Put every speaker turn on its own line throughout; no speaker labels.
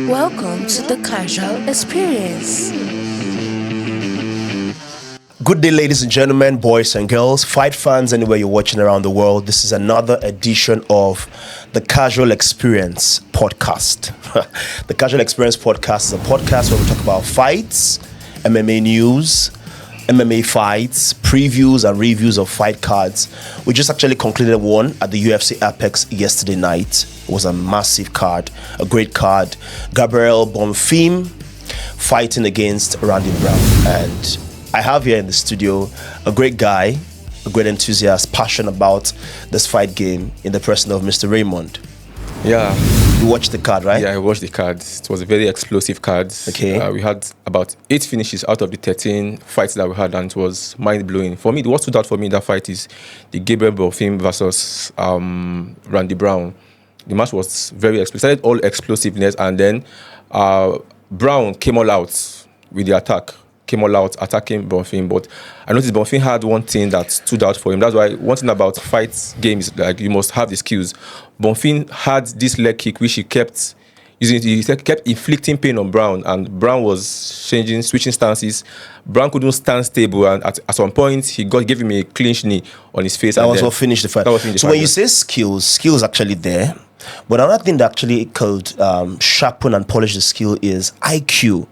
Welcome to the Casual Experience.
Good day, ladies and gentlemen, boys and girls, fight fans anywhere you're watching around the world. This is another edition of the Casual Experience podcast. The Casual Experience podcast is a podcast where we talk about fights, MMA news, MMA fights, previews and reviews of fight cards. We just actually concluded one at the UFC Apex yesterday night. It was a massive card, a great card. Gabriel Bonfim fighting against Randy Brown. And I have here in the studio a great guy, a great enthusiast, passionate about this fight game in the person of Mr. Raymond.
Yeah.
You watched the card, right?
Yeah, I watched the card. It was a very explosive card.
Okay.
We had about 8 finishes out of the 13 fights that we had, and it was mind-blowing. For me, what stood out for me in that fight is the Gabriel Bonfim versus Randy Brown. The match was very explosive. Started all explosiveness, and then Brown came all out with the attack. Came all out attacking Bonfim, but I noticed Bonfim had one thing that stood out for him. That's why one thing about fight games, like you must have the skills. Bonfim had this leg kick which he kept using. He kept inflicting pain on Brown, and Brown was switching stances. Brown couldn't stand stable, and at some point he gave him a clinch knee on his face.
That was what finished the fight. So when you say skills actually there, but another thing that actually could sharpen and polish the skill is IQ.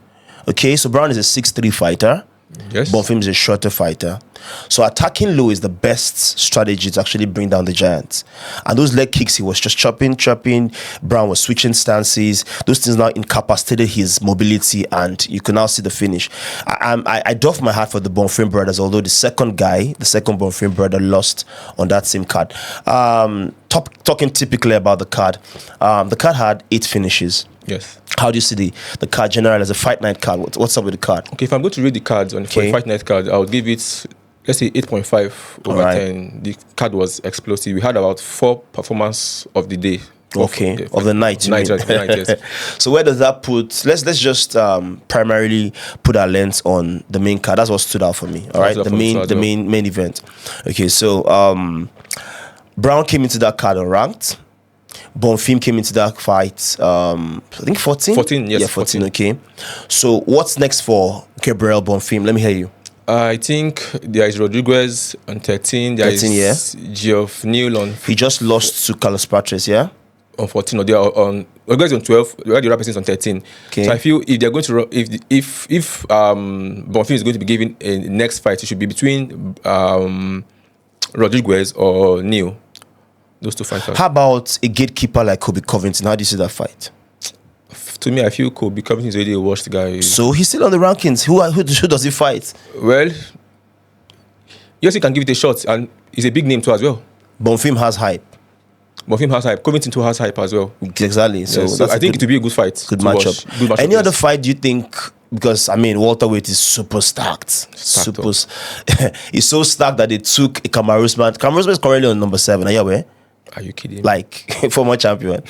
Okay, so Brown is a 6'3" fighter.
Yes.
Bonfim is a shorter fighter. So attacking low is the best strategy to actually bring down the giants. And those leg kicks, he was just chopping. Brown was switching stances. Those things now incapacitated his mobility, and you can now see the finish. I doff my hat for the Bonfim brothers, although the second Bonfim brother lost on that same card. Talking typically about the card had 8 finishes.
Yes.
How do you see the card general as a fight night card? What's up with the card?
Okay, if I'm going to read the cards for a fight night card, I would give it, let's say, 8.5 over 10. The card was explosive. We had about 4 performance of the day.
Of the night.
Yes.
So where does that put? Let's just primarily put our lens on the main card. That's what stood out for me. All right, the main event. Okay, so Brown came into that card unranked. Bonfim came into that fight, I think 14?
14, yes.
Yeah, 14, okay. So what's next for Gabriel Bonfim? Let me hear you.
I think there is Rodriguez on 13. There is Geoff Neal on...
He just lost to Carlos Patres, yeah?
On 14, or they are on... Rodriguez on 12, the other person is on 13. Okay. So I feel if they're going to... If Bonfim is going to be given a next fight, it should be between Rodriguez or Neal. Those 2 fighters.
How about a gatekeeper like Colby Covington? How do you see that fight?
To me, I feel Colby Covington is already a washed guy.
So he's still on the rankings. Who does he fight?
Well, yes, he can give it a shot, and he's a big name too as well.
Bonfim has hype.
Covington too has hype as well.
Exactly. So,
yes, so I think it will be a good fight.
Good matchup. Any other fight do you think? Because welterweight is super stacked. It's so stacked that they took a Kamaru Usman. Kamaru Usman is currently on number 7. Are you aware?
Are you kidding?
Like, former champion.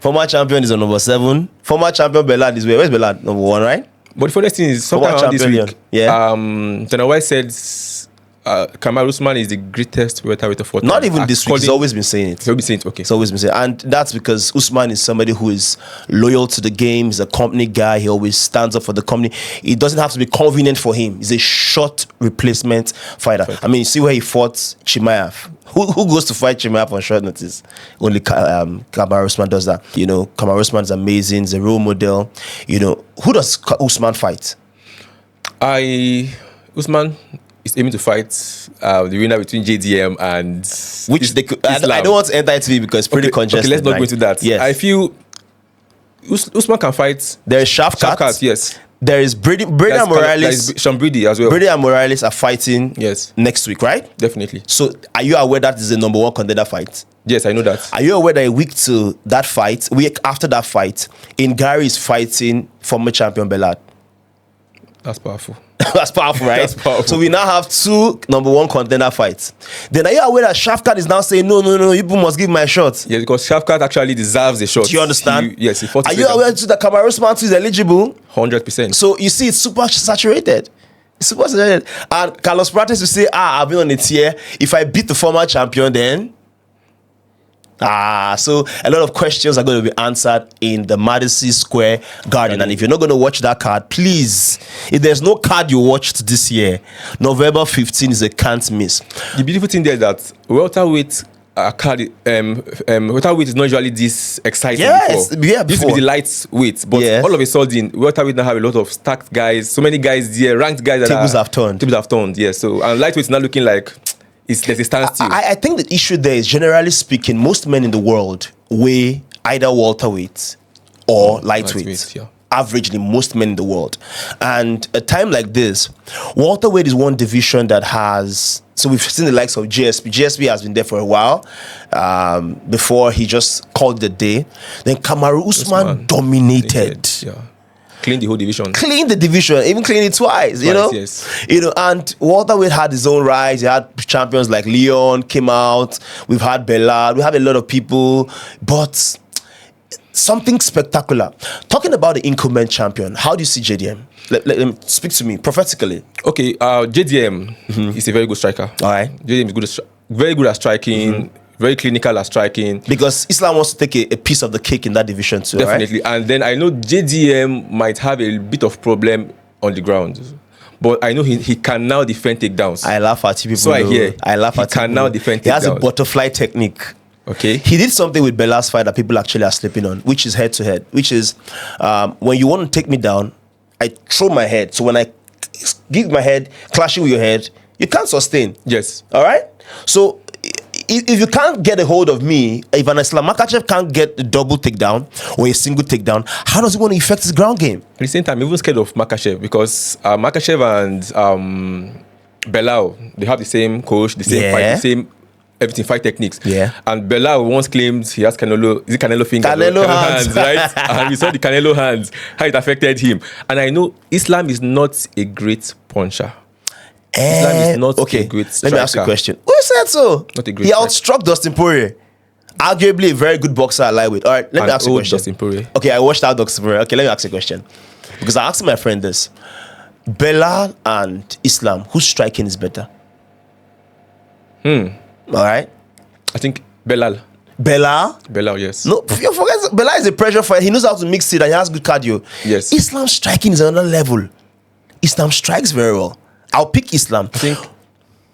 Former champion is on number 7. Former champion Belad is where? Where's Belad? Number 1, right?
But the funny thing is, sometime around this week, Dana White said Kamaru Usman is the greatest welterweight of all time.
Not even this week. He's always been saying it.
He'll be saying it, okay.
He's always been saying it. And that's because Usman is somebody who is loyal to the game. He's a company guy. He always stands up for the company. It doesn't have to be convenient for him. He's a short replacement fighter. I mean, you see where he fought Chimaev. Who goes to fight Chimaev on short notice? Only Kamaru Usman does that. Kamaru Usman is amazing. He's a role model. Who does Usman fight?
Usman is aiming to fight the winner between JDM and...
Which they could... I don't want to enter into it because it's pretty congested.
Okay, let's not go into that.
Yes.
I feel Usman can fight...
There is Shafkat.
Yes.
There is Brady and Morales.
There is Sean Brady as well.
Brady and Morales are fighting next week, right?
Definitely. So
are you aware that is the number 1 contender fight?
Yes, I know that.
Are you aware that a week after that fight, Gary is fighting former champion Belad?
That's powerful.
That's powerful, right?
That's powerful.
So we now have 2 number 1 contender fights. Then are you aware that Shafkat is now saying, no, you people must give my shot?
Yes, because Shafkat actually deserves a shot.
Do you understand?
Yes, he fought.
Are you aware that Kamaru Usman is eligible?
100%.
So you see, it's super saturated. And Carlos Prates will say, I've been on a tier. If I beat the former champion, then So a lot of questions are going to be answered in the Madison Square Garden. And if you're not going to watch that card, please, if there's no card you watched this year, November 15 is a can't miss.
The beautiful thing there is that welterweight welterweight is not usually this exciting.
Yes,
before.
yeah,
Used to be the lightweight, but all of a sudden welterweight now have a lot of stacked guys, so many guys there, ranked guys that
tables have turned.
Yeah, so and lightweight is not looking like there's a standstill.
I think the issue there is, generally speaking, most men in the world weigh either welterweight or lightweight.
Yeah.
Averagely, most men in the world. And a time like this, welterweight is one division that has. So we've seen the likes of GSP. GSP has been there for a while before he just called it a day. Then Kamaru Usman dominated.
Yeah. Cleaned the whole division.
Cleaned the division, even cleaned it twice, you know?
Yes.
You know, and welterweight had his own rise. He had champions like Leon came out. We've had Bella. We have a lot of people, but something spectacular. Talking about the incumbent champion, how do you see JDM? Let him speak to me prophetically.
Okay, JDM is a very good striker.
All right.
JDM is very good at striking, very clinical at striking.
Because Islam wants to take a piece of the cake in that division too.
Definitely.
Right?
And then I know JDM might have a bit of problem on the ground. But I know he can now defend takedowns.
I laugh at you people.
So I hear.
I laugh at
he can now defend takedowns.
He has a butterfly technique.
Okay.
He did something with Bella's fight that people actually are sleeping on, which is head to head, which is when you want to take me down, I throw my head. So when I give my head, clashing with your head, you can't sustain.
Yes.
All right? So if you can't get a hold of me, if an Islam Makhachev can't get a double takedown or a single takedown, how does he want to affect his ground game?
At the same time, I'm even scared of Makhachev because Makhachev and Belal, they have the same coach, the same fight, the same everything, fight techniques.
Yeah.
And Belal once claimed he has Canelo fingers?
Canelo hands.
Right? And we saw the Canelo hands, how it affected him. And I know Islam is not a great puncher. Islam is not a great striker.
Let me ask you a question. Who said so?
Not a great
He outstruck Dustin Poirier. Arguably a very good boxer at lightweight. All right, let me ask you a question.
Dustin Poirier.
Okay, I watched out Dustin Poirier. Okay, let me ask you a question. Because I asked my friend this. Belal and Islam, whose striking is better? All right.
I think Belal.
Belal,
yes.
No, you forget Belal is a pressure fighter. He knows how to mix it and he has good cardio.
Yes.
Islam striking is another level. Islam strikes very well. I'll pick Islam.
I think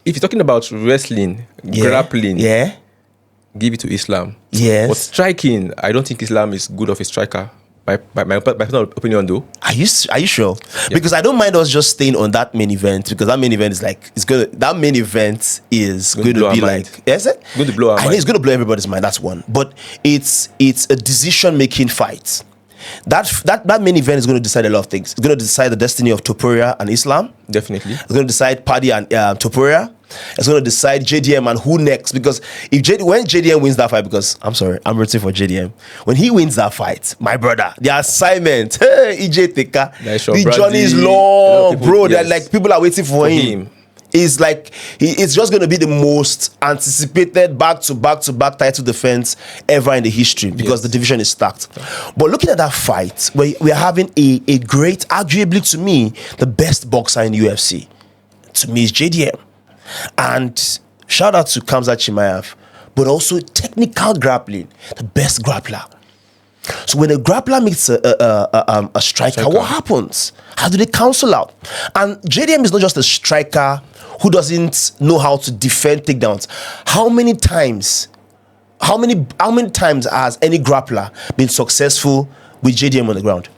if you're talking about wrestling, grappling, give it to Islam.
Yes.
But striking, I don't think Islam is good of a striker. My personal opinion, though.
Are you sure? Yeah. Because I don't mind us just staying on that main event, because that main event is like that main event is going to be like, is it?
Going to blow our mind.
I know it's going to blow everybody's mind. That's one. But it's a decision making fight. That main event is going to decide a lot of things. It's going to decide the destiny of Topuria and Islam.
Definitely.
It's going to decide Paddy and Topuria. It's going to decide JDM and who next. Because when JDM wins that fight, because I'm sorry, I'm rooting for JDM. When he wins that fight, my brother, the assignment, hey, EJ Teka, the journey is long, bro. Yes. Like people are waiting for him. Is like it's just going to be the most anticipated back-to-back title defense ever in the history, because the division is stacked. But looking at that fight, we are having a great, arguably to me, the best boxer in UFC. To me, is JDM. And shout out to Khamzat Chimaev, but also technical grappling, the best grappler. So when a grappler meets a striker, what happens? How do they cancel out? And JDM is not just a striker who doesn't know how to defend takedowns. How many times has any grappler been successful with JDM on the ground?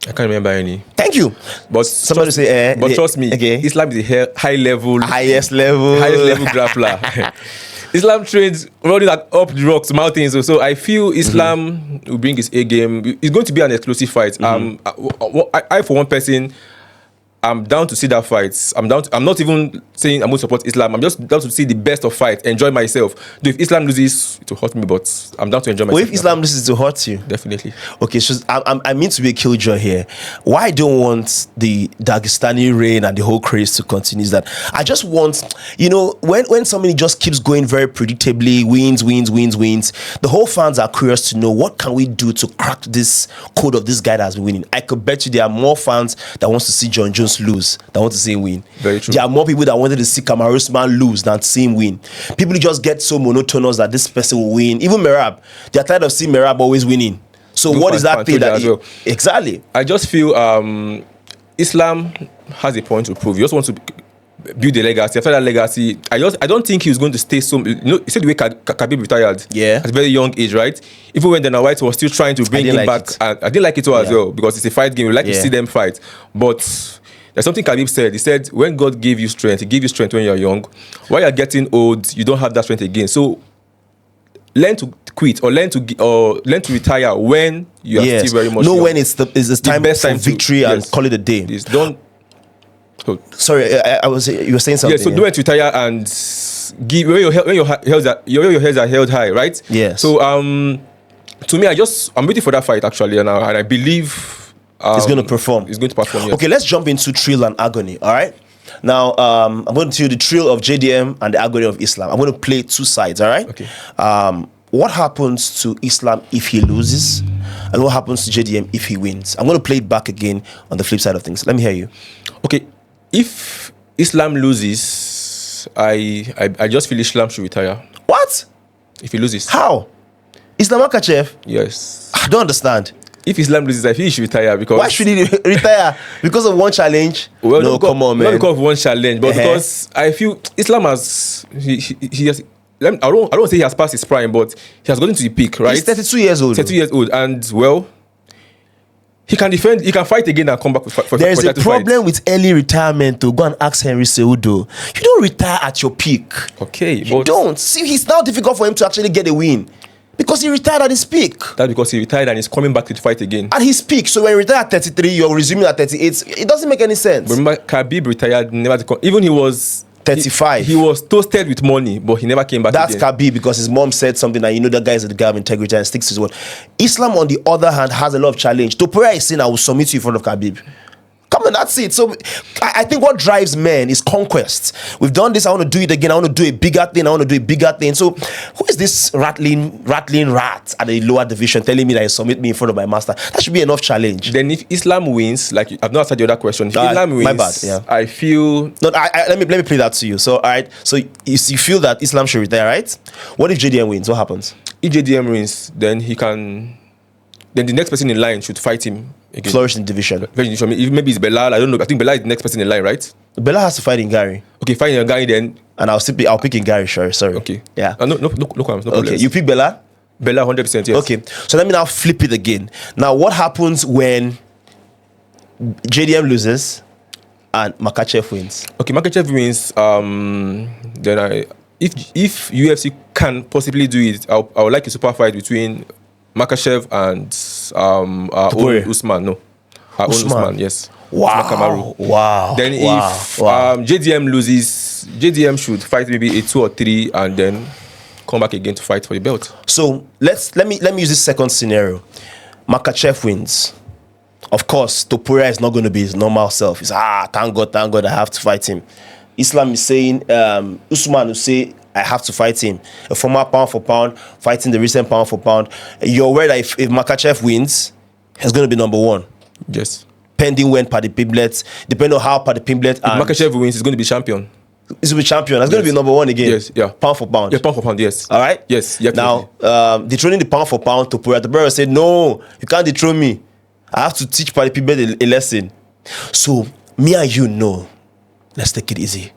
I can't remember any.
Thank you.
But
somebody say,
but trust me, Islam is the highest level grappler. Islam trains running up the rocks, mountains. So I feel Islam will bring his A game. It's going to be an exclusive fight. I for one person, I'm down to see that fight. I'm not even saying I'm going to support Islam. I'm just down to see the best of fight, enjoy myself. Though if Islam loses, it will hurt me, but I'm down to enjoy myself.
Well, if Islam loses, it will hurt you.
Definitely.
Okay, so I mean to be a killjoy here. Why I don't want the Dagestani reign and the whole craze to continue is that I just want, when somebody just keeps going very predictably, wins, the whole fans are curious to know what can we do to crack this code of this guy that has been winning. I could bet you there are more fans that wants to see John Jones Jones lose than want to see him win.
Very true.
There are more people that wanted to see Kamaru Usman lose than to see him win. People just get so monotonous that this person will win. Even Merab, they are tired of seeing Merab always winning. So what is that thing that exactly?
I just feel Islam has a point to prove. You just want to build a legacy. After that legacy, I don't think he was going to stay so. You know, he said the way Khabib retired, at a very young age, right? Even when Dana White was still trying to bring him back, I didn't like it as well because it's a fight game. We like to see them fight, but there's something Khabib said. He said, "When God gave you strength, He gave you strength when you're young. While you're getting old, you don't have that strength again. So learn to quit or learn to retire when you are still very much young.
When it's time for victory and call it a day.
Don't."
Sorry, you were saying something.
Yeah, so don't retire and give when your heads are held high, right?
Yes.
So to me, I'm waiting for that fight actually, and I believe
he's going to perform.
He's going to perform. Yes.
Okay, let's jump into thrill and agony. All right. Now I'm going to tell you the thrill of JDM and the agony of Islam. I'm going to play two sides. All right.
Okay.
What happens to Islam if he loses, and what happens to JDM if he wins? I'm going to play it back again on the flip side of things. Let me hear you.
Okay. If Islam loses, I just feel Islam should retire.
What?
If he loses.
How? Islam Makhachev?
Yes.
I don't understand.
If Islam loses, I feel he should retire because...
Why should he retire? Because of one challenge?
Well,
no, come on, man.
Not because of one challenge, but because I feel Islam has... He has... I don't say he has passed his prime, but he has gotten to the peak, right?
He's 32 years old.
32 years old, and well... He can defend. He can fight again and come back for
There is a problem with early retirement. To go and ask Henry Cejudo. You don't retire at your peak.
Okay,
you don't. See, it's now difficult for him to actually get a win because he retired at his peak.
That's because he retired and he's coming back to the fight again
at his peak. So when you retire at 33, you're resuming at 38. It doesn't make any sense.
But remember, Khabib retired never to come. Even he was
35.
He was toasted with money, but he never came back.
That's
again.
Khabib because his mom said something that that guy is the guy of integrity and sticks to his word. Islam, on the other hand, has a lot of challenge. Topuria is saying, I will submit you in front of Khabib. Come on, that's it. So I think what drives men is conquest. We've done this. I want to do it again. I want to do a bigger thing. I want to do a bigger thing. So who is this rattling rat at the lower division telling me that he submit me in front of my master? That should be enough challenge.
Then if Islam wins, like I've not answered the other question. If Islam wins,
my bad. Yeah.
I feel.
No, let me play that to you. So all right. So you feel that Islam should retire, right? What if JDM wins? What happens?
If JDM wins, then he can. Then the next person in line should fight him again.
Flourish in division.
Maybe it's Belal. I don't know. I think Belal is the next person in line, right?
Belal has to fight in Gary.
Okay, fight in Gary then.
And I'll pick in Gary. Sorry.
Okay.
Yeah.
No problems.
Okay, you pick Belal?
Belal 100%. Yes.
Okay. So let me now flip it again. Now, what happens when JDM loses and Makhachev wins?
Okay, Makhachev wins. Then if UFC can possibly do it, I would like a super fight between Makhachev and Usman. No, Usman. Yes.
Wow.
Then if JDM loses, JDM should fight maybe a 2 or 3 and then come back again to fight for the belt.
So let me use this second scenario. Makhachev wins. Of course, Topuria is not going to be his normal self. He's thank God, I have to fight him. Islam is saying, Usman will say, I have to fight him. A former pound for pound, fighting the recent pound for pound. You're aware that if Makhachev wins, he's going to be number 1.
Yes.
Pending when Paddy Pimblett, depending on how Paddy Pimblett.
If Makhachev wins, he's going to be champion.
He's going to be champion. He's going to be number 1 again.
Yes, yeah.
Pound for pound.
Yeah, pound for pound, yes.
All right?
Yes,
now, dethroning the pound for pound, Topuria said, no, you can't dethrone me. I have to teach Paddy Pimblett a lesson. So, me and you know, let's take it easy.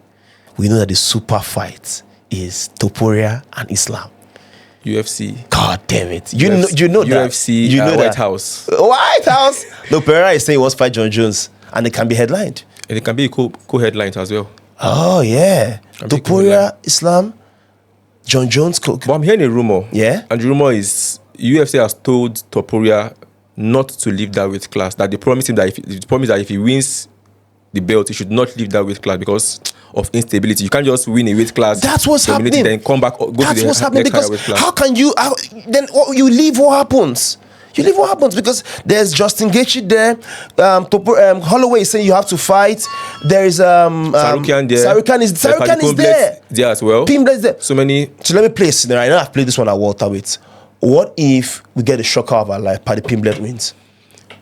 We know that the super fight is Topuria and Islam.
UFC.
God damn it. You know that.
UFC,
you know
White House.
White House? No, Pereira is saying he wants to fight John Jones. And it can be headlined.
And it can be a co-headline as well.
Oh, yeah. Topuria, Islam, John Jones.
But I'm hearing a rumor.
Yeah?
And the rumor is UFC has told Topuria not to leave that weight class. That they promised him that if he wins the belt, he should not leave that weight class because of instability. You can't just win a weight class.
That's what's happening.
Then come back.
That's what's happening because how can you? Then you leave? What happens? You leave. What happens? Because there's Justin Gaethje there. Holloway is saying you have to fight. There is
Sarukian there.
Sarukian is there.
There as well.
Pimblett is there.
So many.
So let me play a scenario. I know I've played this one at welterweight. What if we get a shocker of our life? Paddy Pimblett wins.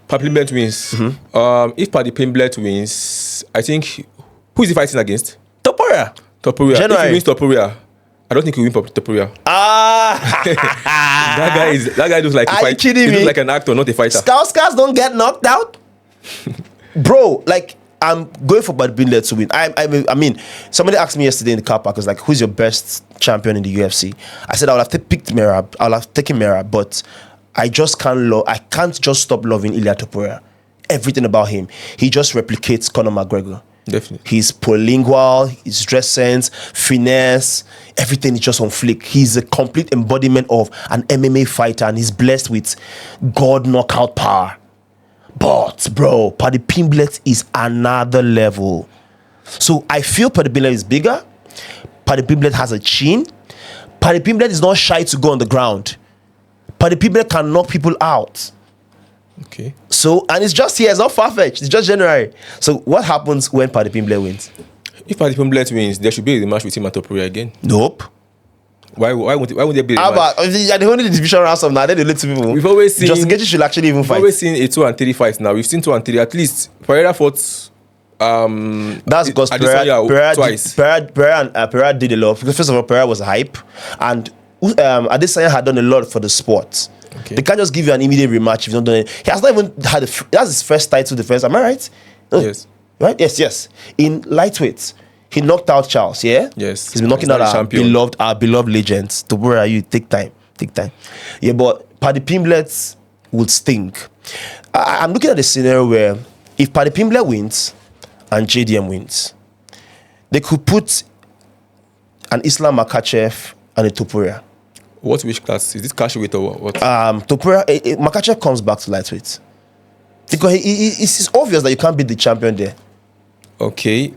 Paddy Pimblett wins. Mm-hmm. If Paddy Pimblett wins, I think who is he fighting against?
Topuria.
Topuria.
January.
If he wins Topuria, I don't think he will win Topuria. That guy looks like a
Are you
fight.
kidding
He
me?
looks like an actor, not a fighter.
Scars don't get knocked out. Bro, like, I'm going for Bud Binlet to win. I mean, somebody asked me yesterday in the car park, was like, who's your best champion in the UFC? I said I would have picked Merab. I would have taken Merab, but I just can't just stop loving Ilia Topuria. Everything about him. He just replicates Conor McGregor.
Definitely.
He's polylingual, his dress sense, finesse, everything is just on flick. He's a complete embodiment of an MMA fighter, and he's blessed with God knockout power. But, bro, Paddy Pimblett is another level. So I feel Paddy Pimblett is bigger. Paddy Pimblett has a chin. Paddy Pimblett is not shy to go on the ground. Paddy Pimblett can knock people out.
Okay.
So, and it's just here, it's not far-fetched, it's just January. So what happens when Paddy Pimblett wins?
If Paddy Pimblett wins, there should be a rematch with him and Topuria again.
Nope.
Why won't there be a rematch?
How about, they only the division rounds of now, then they let people.
We've always seen
Justin Gaethje should actually even
We've
fight.
always seen a 2 and 3 fight now. We've seen 2 and 3 at least. Pereira fought.
That's because
twice.
Pereira did a lot. Because first of all, Pereira was a hype, and Adesanya had done a lot for the sport.
Okay.
They can't just give you an immediate rematch if you don't do it. He has not even had that's his first title defense. Am I right?
Yes.
Right? Yes. In lightweight, he knocked out Charles. Yeah.
Yes.
He's been knocking out our beloved legends. To where are you? Take time. Yeah, but Paddy Pimblett would stink. I'm looking at a scenario where if Paddy Pimblett wins and JDM wins, they could put an Islam Makhachev and a Topuria.
Which class? Is this cash weight or what?
Topuria, Makhachev comes back to lightweight. Because it's obvious that you can't beat the champion there.
Okay.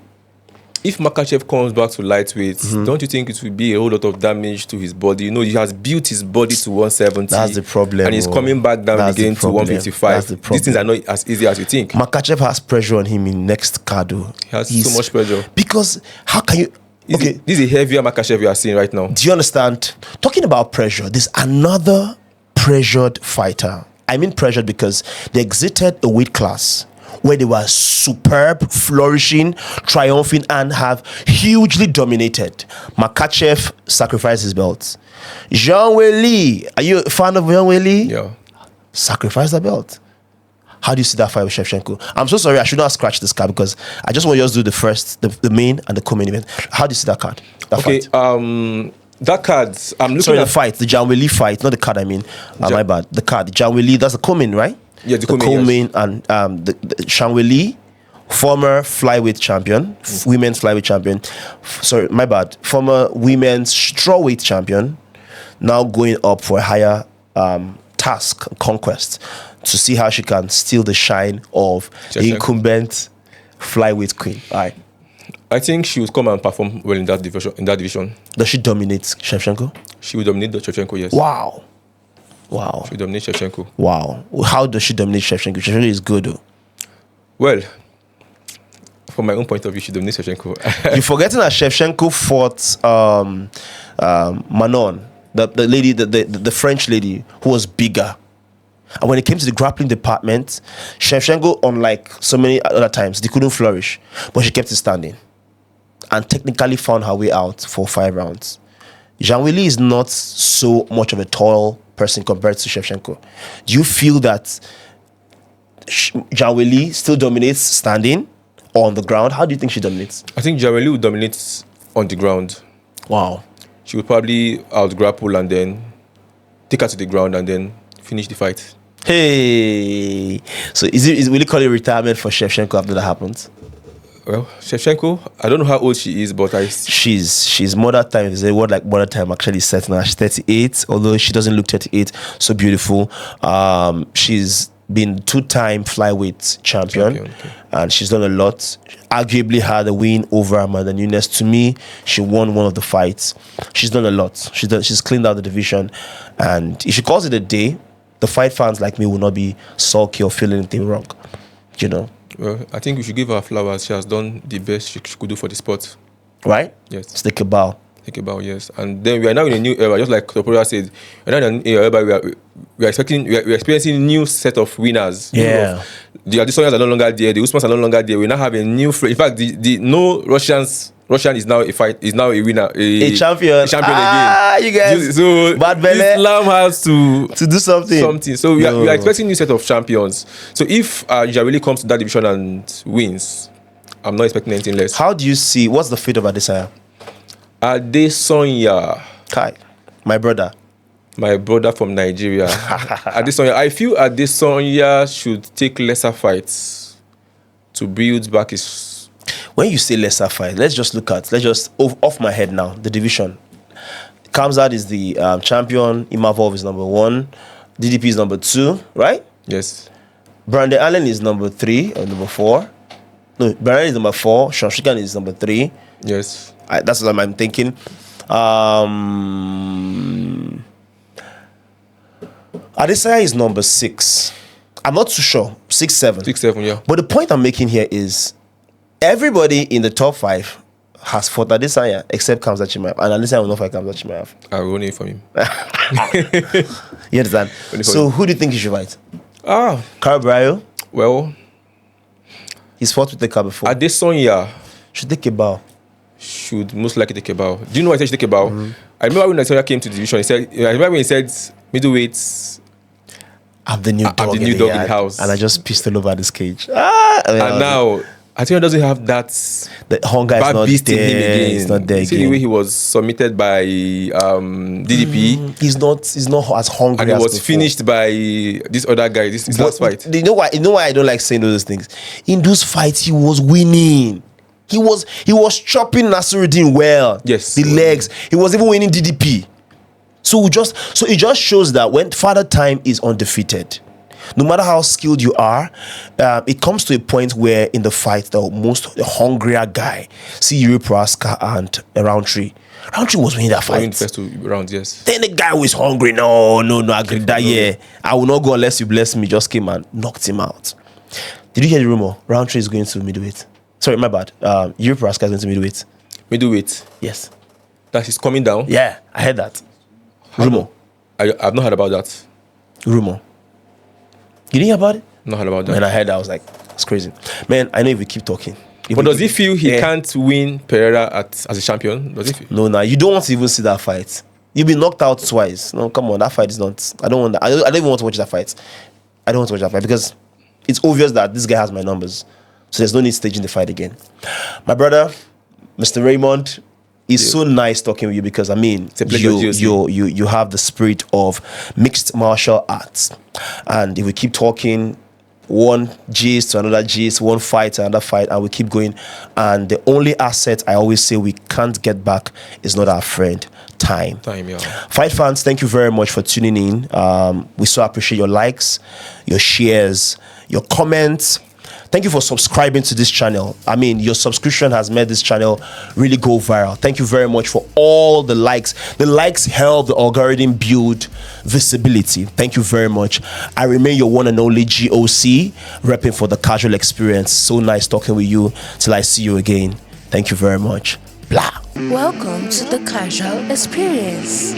If Makhachev comes back to lightweight, don't you think it will be a whole lot of damage to his body? You know, he has built his body to 170.
That's the problem.
And he's coming back down again to 155. These things are not as easy as you think.
Makhachev has pressure on him in next card.
He has so much pressure.
Because how can you...
Okay. This is a heavier Makhachev you are seeing right now.
Do you understand? Talking about pressure, there's another pressured fighter. I mean pressured because they exited a weight class where they were superb, flourishing, triumphing, and have hugely dominated. Makhachev sacrificed his belt. Zhang Weili, are you a fan of Zhang Weili?
Yeah.
Sacrificed the belt. How do you see that fight with Shevchenko? I'm so sorry, I should not scratch this card because I just want you to do the main and the co-main event. How do you see that card? Fight?
That card, I'm looking
Sorry,
at
the fight, the Zhang Weili fight, not the card. I mean, my bad. The card, the Zhang Weili, that's the co-main, right?
Yeah, the co-main,
yes. And the Zhang Weili, former flyweight champion, women's flyweight champion. Sorry, my bad. Former women's strawweight champion, now going up for a higher task, conquest, to see how she can steal the shine of the incumbent flyweight queen. All right.
I think she will come and perform well in that division.
Does she dominate Shevchenko?
She will dominate Shevchenko, yes.
Wow.
She will dominate Shevchenko.
Wow. How does she dominate Shevchenko? Shevchenko is good, though.
Well, from my own point of view, she dominates Shevchenko.
You're forgetting that Shevchenko fought Manon, the lady, the French lady who was bigger. And when it came to the grappling department, Shevchenko, unlike so many other times, they couldn't flourish. But she kept it standing and technically found her way out for 5 rounds. Zhang Weili is not so much of a tall person compared to Shevchenko. Do you feel that Zhang Weili still dominates standing or on the ground? How do you think she dominates?
I think Zhang Weili will dominate on the ground.
Wow.
She will probably out-grapple and then take her to the ground and then finish the fight.
Hey, so will you call it retirement for Shevchenko after that happens?
Well, Shevchenko, I don't know how old she is, but
she's mother time. There's a word like mother time actually set now. She's 38, although she doesn't look 38. So beautiful. She's been 2-time flyweight champion. Okay. And she's done a lot. Arguably had a win over Amanda Nunes. To me, she won one of the fights. She's done a lot. She's cleaned out the division, and if she calls it a day, the fight fans like me will not be sulky or feeling anything wrong. You know.
Well, I think we should give her flowers. She has done the best she could do for the sport.
Right?
Yes.
Let's take a bow.
Think about, yes. And then we are now in a new era, just like Toporia said. We're now in a new era where we are experiencing new set of winners.
Yeah.
The Adesanyas are no longer there. The Usmans are no longer there. We now have a new. In fact, the no Russian is now a winner,
A champion.
Again.
You guys.
So
Bad belly.
Islam has to
do something.
So we are expecting new set of champions. So if really comes to that division and wins, I'm not expecting anything less.
How do you see? What's the fate of Adesanya?
Adesanya.
Kai, my brother
from Nigeria. Adesanya. I feel Adesanya should take lesser fights to build back his.
When you say lesser fight, let's just off my head now, the division. Kamzat is the champion, Imavov is number 1, DDP is number 2, right?
Yes.
Brandon Allen is number 3 or number 4. No, Brandon is number 4, Sean Strickland is number 3.
Yes.
That's what I'm thinking. Adesanya is number 6. I'm not too sure. 6, 7.
6, 7, yeah.
But the point I'm making here is everybody in the top 5 has fought Adesanya except Kamzat Chimaev. And Adesanya will not fight Kamzat Chimaev.
I will need for him.
You understand? So who do you think he should fight? Carabrio?
Well,
he's fought with the car before.
Adesanya
should take a bow.
Should most likely take a bow. Do you know why I said he should take a bow? I remember when Adesanya came to the division, I remember when he said middleweights,
I'm the new dog in the house. And I just pissed all over this cage.
And now Adesanya doesn't have that.
The hunger is not
beast
there.
In him again.
It's not there
See
again.
the way he was submitted by DDP.
He's not as hungry.
And he
as
was
before.
finished by this other guy. This last fight.
You know why I don't like saying those things. In those fights, he was winning. He was chopping Nasruddin well.
Yes.
The legs. He was even winning DDP. So it just shows that when Father Time is undefeated, no matter how skilled you are, it comes to a point where in the fight, the hungrier guy, see Yuri Prohaska and Roundtree. Roundtree was winning that fight.
Winning the first 2 rounds, yes.
Then the guy was hungry. No, I agreed that, yeah. I will not go unless you bless me. Just came and knocked him out. Did you hear the rumor? Roundtree is going to middleweight. Sorry, my bad. Yuri Prohaska is going to middleweight.
Middleweight?
Yes.
That he's coming down?
Yeah, I heard that. Rumor.
I've not heard about that.
Rumor. You didn't hear about it?
Not heard about that.
When I heard that, I was like, it's crazy. Man, I know if we keep talking.
But does he feel he can't win Pereira as a champion? Does he feel?
No, you don't want to even see that fight. You've been knocked out twice. No, come on, that fight is not. I don't want that. I don't even want to watch that fight. I don't want to watch that fight because it's obvious that this guy has my numbers. So there's no need staging the fight again. My brother, Mr. Raymond, it's so nice talking with you because I mean you have the spirit of mixed martial arts, and if we keep talking, one gist to another gist, one fight to another fight, and we keep going, and the only asset I always say we can't get back is not our friend time.
Yeah.
Fight fans, thank you very much for tuning in. We so appreciate your likes, your shares, your comments. Thank you for subscribing to this channel. I mean, your subscription has made this channel really go viral. Thank you very much for all the likes. The likes help the algorithm build visibility. Thank you very much. I remain your one and only GOC, repping for the casual experience. So nice talking with you. Till I see you again. Thank you very much. Blah.
Welcome to the casual experience.